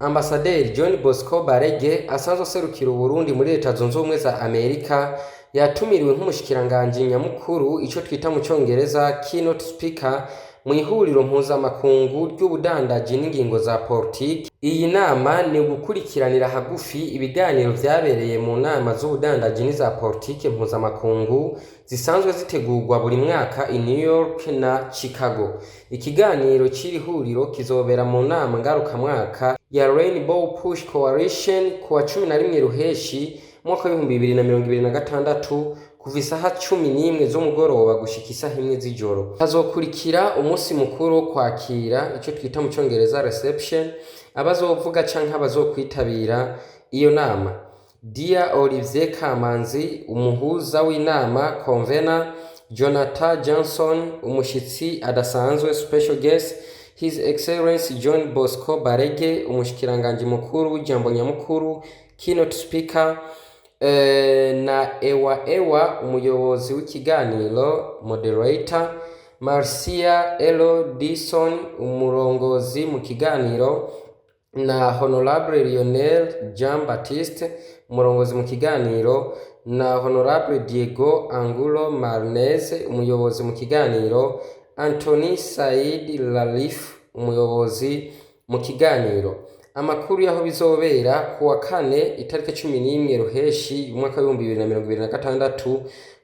Ambasaderi John Bosco Barege asanzwe aserukira Burundi muri Leta Zunze Ubumwe za Amerika yatumiriwe nk'umushikiranganje nyamukuru ico twita mu Congereza keynote speaker mu ihuriro mpuzamakungu ry'ubudandaji n'ingingo za politiki. Iyi nama ni gukurikiranira hagufi ibiganiro vyabereye mu nama z'ubudandaji n'iza politiki mpuzamakungu zisanzwe zitegurwa buri mwaka i New York na Chicago. Ikiganiro c'iri huriro kizobera mu nama ngarukamwaka ya Rainbow Push Coalition kuwa 11 Ruheshi mwaka 2026 kuva isaha 11 z'umugoroba gushika isaha 1 z'ijoro. Hazokurikira umunsi mukuru wo kwakira ico twita mu Congereza reception, abazovuga canke abazokwitabira iyo nama. Dia Olivier Kamanzi, umuhuza w'inama convener, Jonathan Johnson, umushitsi adasanzwe special guest, His Excellency John Bosco Barege, umushikiranganje mukuru w'ijambo nyamukuru keynote speaker, na Ewa umuyobozi w'ikiganiro moderator, Marcia Dison umurongozi mu kiganiro, na Honorable Lionel Jean Baptiste umurongozi mu kiganiro, na Honorable Diego Angulo Marnez umuyobozi mu kiganiro, Anthony Said Lalif umuyobozi mu kiganiro. Amakuru yaho bizobera kuwa 4 itariki 11 Ruheshi mwaka 2026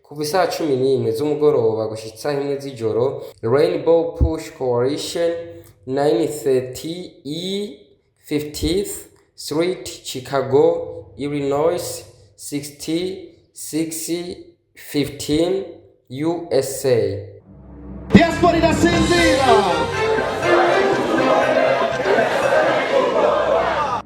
kuva isaha 11 z'umugoroba gushitsa 1 z'ijoro. Rainbow Push Coalition 930 E 50th Street, Chicago, Illinois 6615 USA. Diaspora da Senzira!